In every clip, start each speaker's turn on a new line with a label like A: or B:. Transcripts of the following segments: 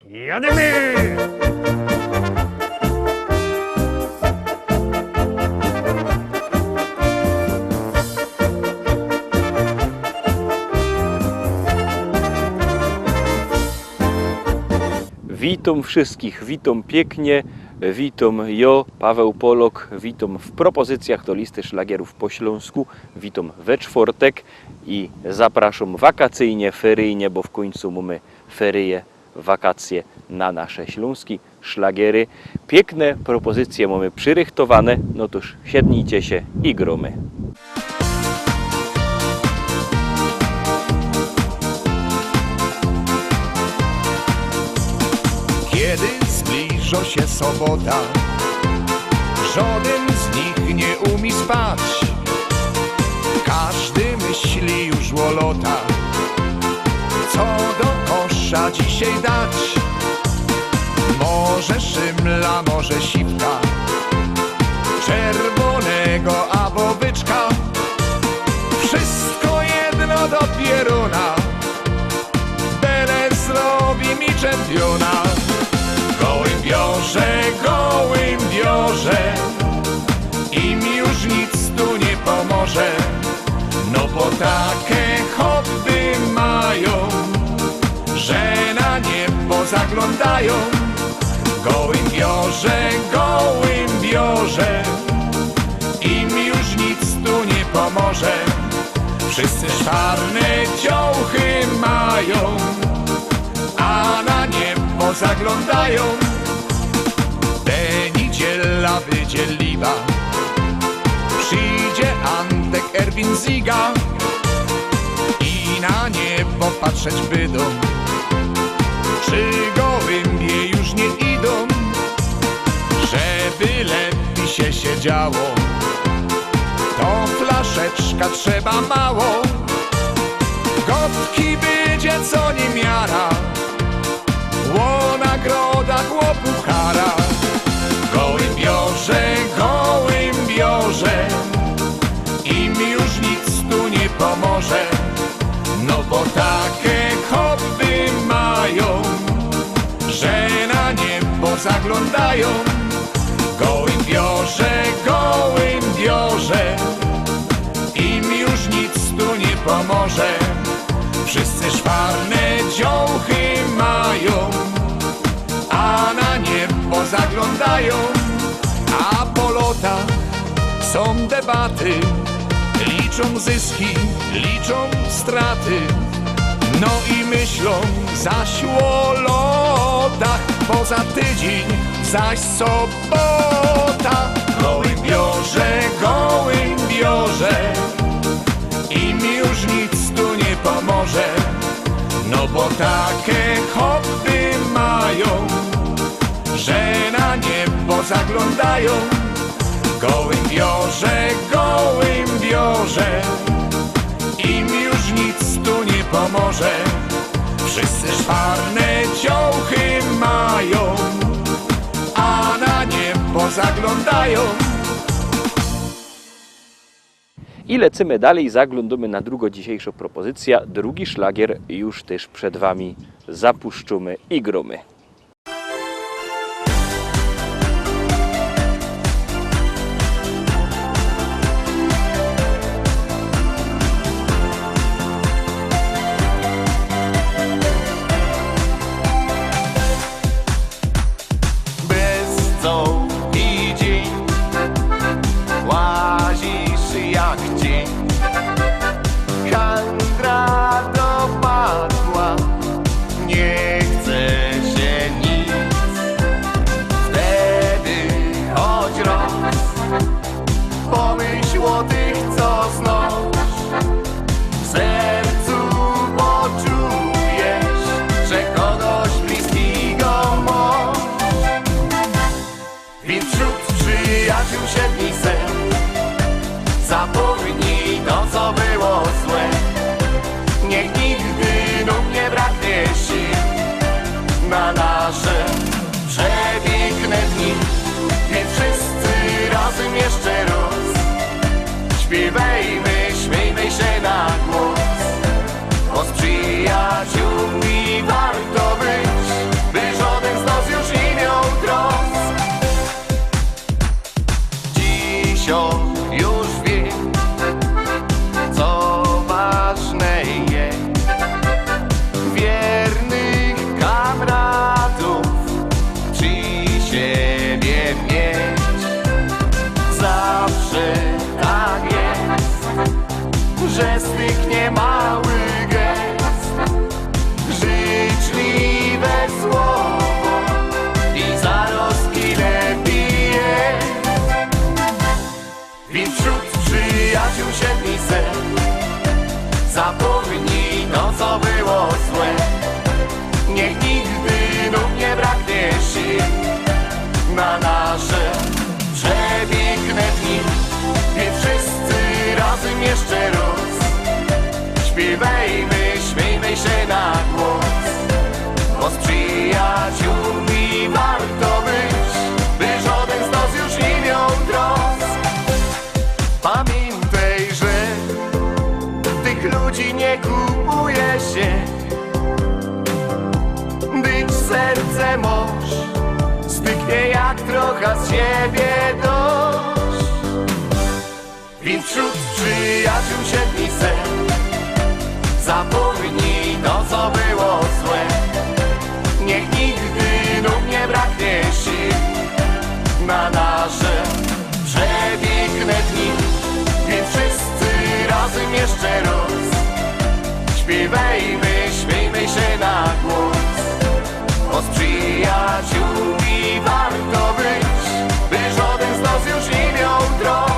A: Jademy!
B: Witam wszystkich, witam pięknie, witam ja, Paweł Polok, witam w propozycjach do listy szlagierów po śląsku, witam we czwartek i zapraszam wakacyjnie, feryjnie, bo w końcu mamy feryje, wakacje na nasze śląskie szlagiery. Piękne propozycje mamy przyrychtowane, no toż siednijcie się i gromy.
C: Kiedy zbliża się sobota, żaden z nich nie umie spać. Każdy myśli już o lotach, co do kosza dzisiaj dać. Może szymla, może siwka, czerwonego albo byczka. Wszystko jedno do pieruna, byle zrobi mi czempiona. Gołym biorze, im już nic tu nie pomoże. No bo takie hobby mają, że na niebo zaglądają. Gołym biorze, im już nic tu nie pomoże. Wszyscy czarne dziołchy mają, a na niebo zaglądają. Niedziela wydzieliwa, przyjdzie Antek Erwin Ziga i na niebo patrzeć będą, czy gołębie już nie idą, żeby lepiej się siedziało. To flaszeczka trzeba mało, gotki będzie co nie miara, ło nagroda, ło puchara. Gołym biorze, im już nic tu nie pomoże. No bo takie hobby mają, że na niebo zaglądają. Gołym biorze, im już nic tu nie pomoże. Wszyscy szwarne dziołchy mają, a na niebo zaglądają. A po lotach są debaty, liczą zyski, liczą straty. No i myślą zaś o lotach, poza tydzień zaś sobota. Gołym biorze, im już nic tu nie pomoże. No bo takie hobby mają, że na niebo zaglądają. Gołym biorze, im już nic tu nie pomoże. Wszyscy szwarne dziołchy mają, a na niebo zaglądają.
B: I lecimy dalej, zaglądamy na drugą dzisiejszą propozycję. Drugi szlagier już też przed Wami zapuszczamy i gromy.
C: Zapomnij to, co było złe. Niech nigdy nam nie braknie sił na nasze przepiękne dni. Więc wszyscy razem jeszcze raz śpiewajmy, śmiejmy się na głos. Bo z przyjaciółmi warto być, by styknie mały gest, życzliwe słowo i zaraz ile pije. Więc wśród przyjaciół siedmi set zapomnij to, co było złe. Niech nigdy znów nie braknie sił na nasze przepiękne dni. Więc wszyscy razem jeszcze raz śpiewajmy, śmiejmy się na głos, bo z przyjaciółmi warto być, by żaden z nas już nie miał trosk. Pamiętaj, że tych ludzi nie kupuje się, być serce moż styknie jak trochę z siebie dość. Więc wśród przyjaciół siedmi set zapomnij to, co było złe. Niech nigdy znów nie braknie sił na nasze przepiękne dni. Więc wszyscy razem jeszcze raz śpiewajmy, śmiejmy się na głos, bo z przyjaciółmi warto być, by żaden z nas już nie miał trosk.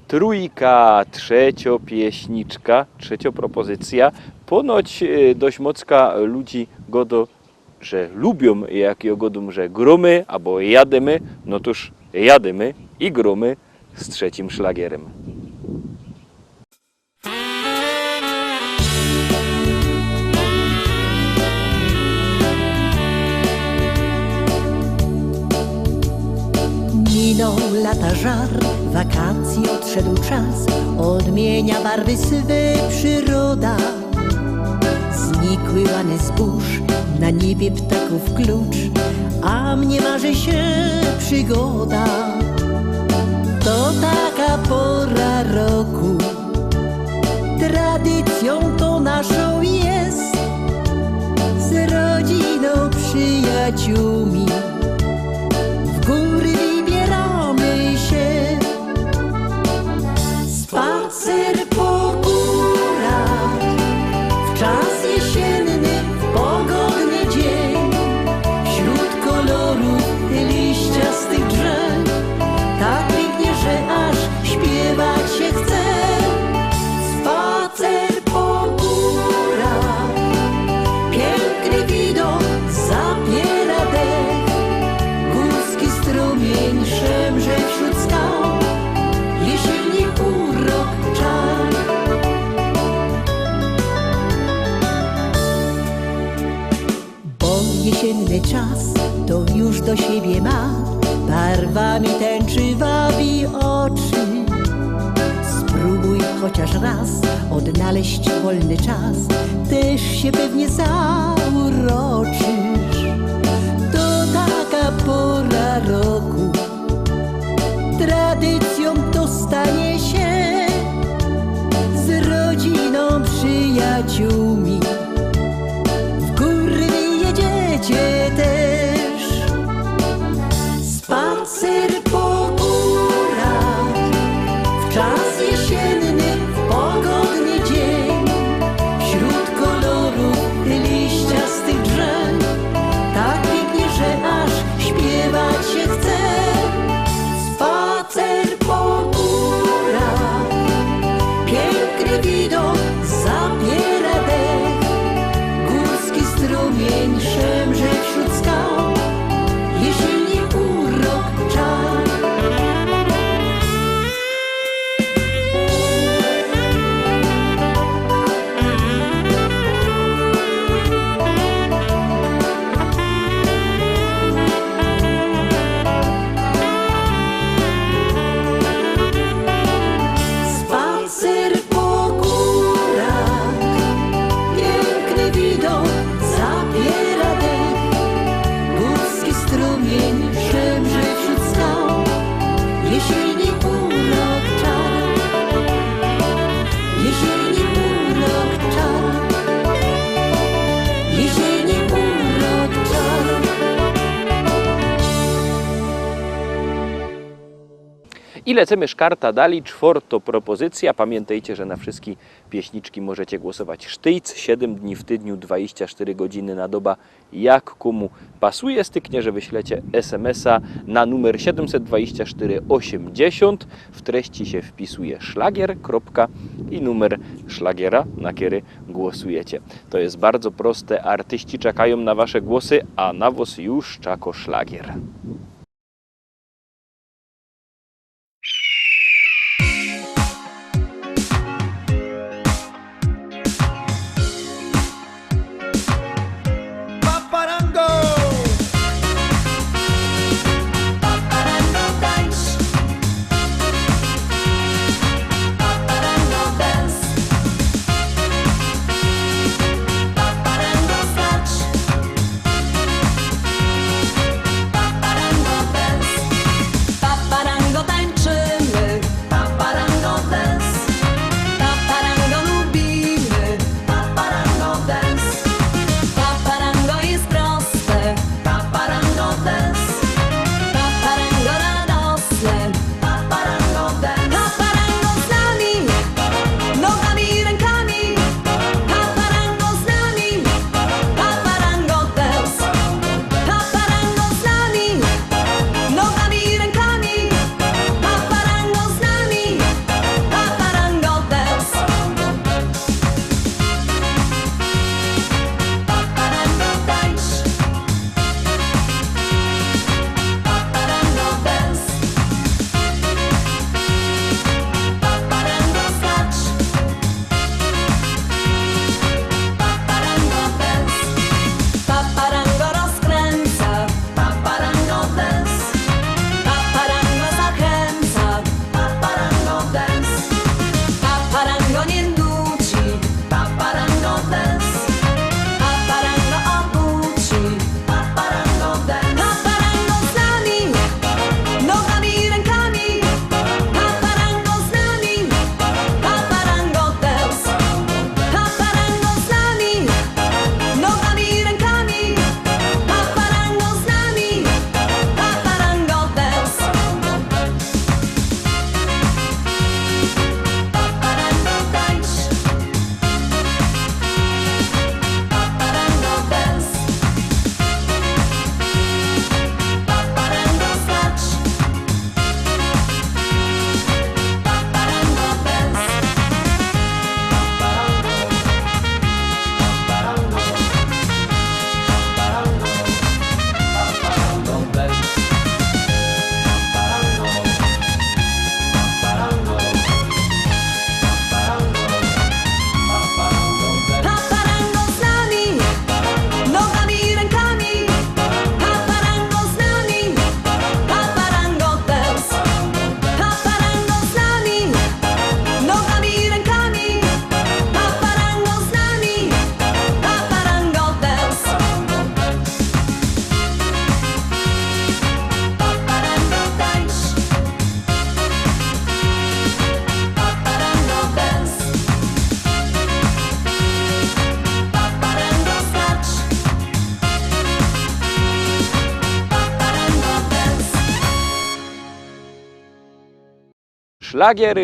B: Trójka, trzeciopieśniczka, trzeciopropozycja. Ponoć dość mocka ludzi godo, że lubią, jak godą, że gromy albo jademy. No toż jademy i gromy z trzecim szlagierem.
A: Minął lata żar, wakacji odszedł czas, odmienia barwy swe przyroda. Znikły łany zbóż, na niebie ptaków klucz, a mnie marzy się przygoda. To taka pora roku, tradycją to naszą jest, z rodziną, przyjaciółmi w góry wybieramy się. Spacer po górach w czas jesienny, w pogodny dzień, wśród kolorów liściastych drzew, tak pięknie, że aż śpiewać się chce. Spacer po górach, piękny widok zabiera dech, górski strumień szemrze wśród skał, jesienni urok czar. Bo jesienny czas to już do siebie ma, barwami tęczy wabi oczy. Spróbuj chociaż raz odnaleźć wolny czas, też się pewnie zauroczysz. To taka pora roku, tradycją to stanie się, z rodziną, przyjaciółmi w góry jedziecie też. Spacer po górach w czas jesienny, w pogodny dzień, wśród kolorów
B: I lecimy szkarta dali, czwarta propozycja. Pamiętajcie, że na wszystkie pieśniczki możecie głosować sztyjc, 7 dni w tygodniu, 24 godziny na doba, jak komu pasuje. Styknie, że wyślecie SMS-a na numer 724 80. W treści się wpisuje szlagier, kropka i numer szlagiera, na który głosujecie. To jest bardzo proste. Artyści czekają na wasze głosy, a na was już czako szlagier.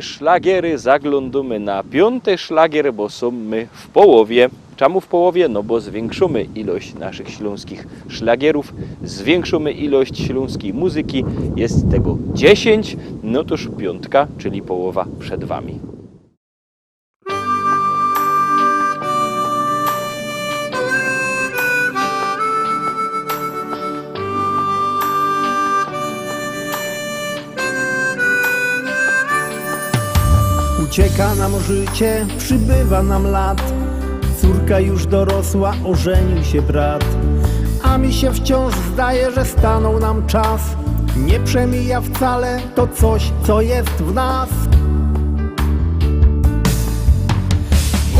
B: Szlagiery, zaglądamy na 5. szlagier, bo są my w połowie. Czemu w połowie? No bo zwiększymy ilość naszych śląskich szlagierów, zwiększymy ilość śląskiej muzyki, jest tego 10, no toż 5, czyli połowa przed wami.
D: Ucieka nam życie, przybywa nam lat. Córka już dorosła, ożenił się brat. A mi się wciąż zdaje, że stanął nam czas. Nie przemija wcale to coś, co jest w nas.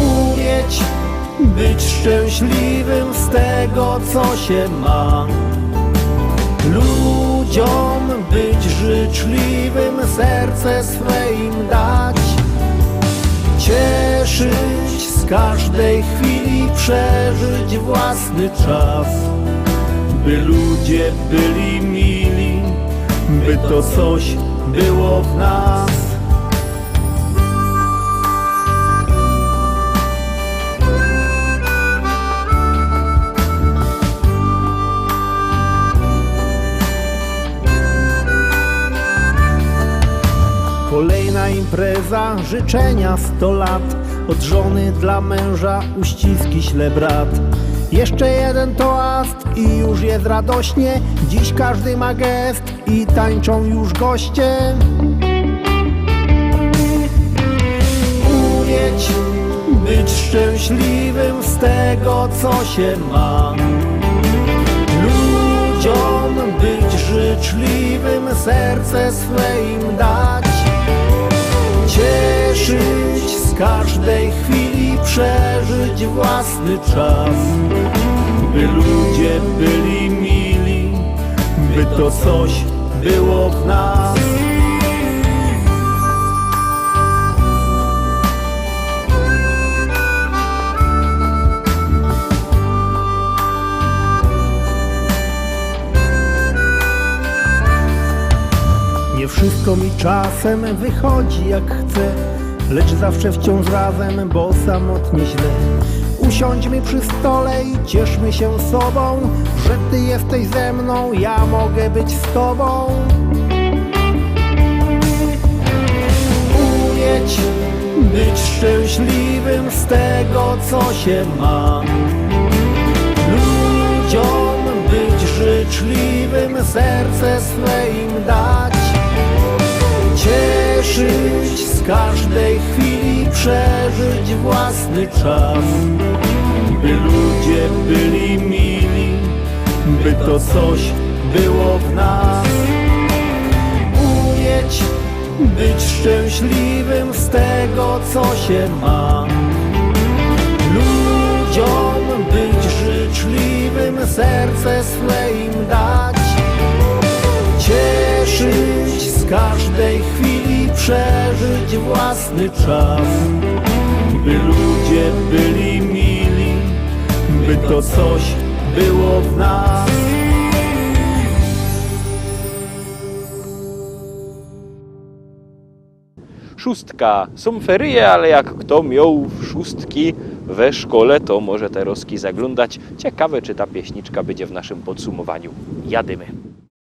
D: Umieć być szczęśliwym z tego, co się ma. Ludziom być życzliwym, serce swe im dać. Cieszyć z każdej chwili, przeżyć własny czas. By ludzie byli mili, by to coś było w nas. Kolejna impreza, życzenia 100 lat. Od żony dla męża uściski śle brat. Jeszcze jeden toast i już jest radośnie. Dziś każdy ma gest i tańczą już goście. Umieć być szczęśliwym z tego, co się ma. Ludziom być życzliwym, serce swe im dać. Cieszyć z każdej chwili, przeżyć własny czas. By ludzie byli mili, by to coś było w nas. Nie wszystko mi czasem wychodzi jak chcę, lecz zawsze wciąż razem, bo samotnie źle. Usiądźmy przy stole i cieszmy się sobą, że ty jesteś ze mną, ja mogę być z tobą. Umieć być szczęśliwym z tego, co się ma. Ludziom być życzliwym, serce swe im dać. Cieszyć z każdej chwili, przeżyć własny czas. By ludzie byli mili, by to coś było w nas. Umieć być szczęśliwym z tego, co się ma. Ludziom być życzliwym, serce swe im dać. Cieszyć z każdej chwili, przeżyć własny czas. By ludzie byli mili, by to coś było w nas.
B: Szóstka. Są ferie, ale jak kto miał szóstki we szkole, to może te roski zaglądać. Ciekawe, czy ta pieśniczka będzie w naszym podsumowaniu. Jadymy.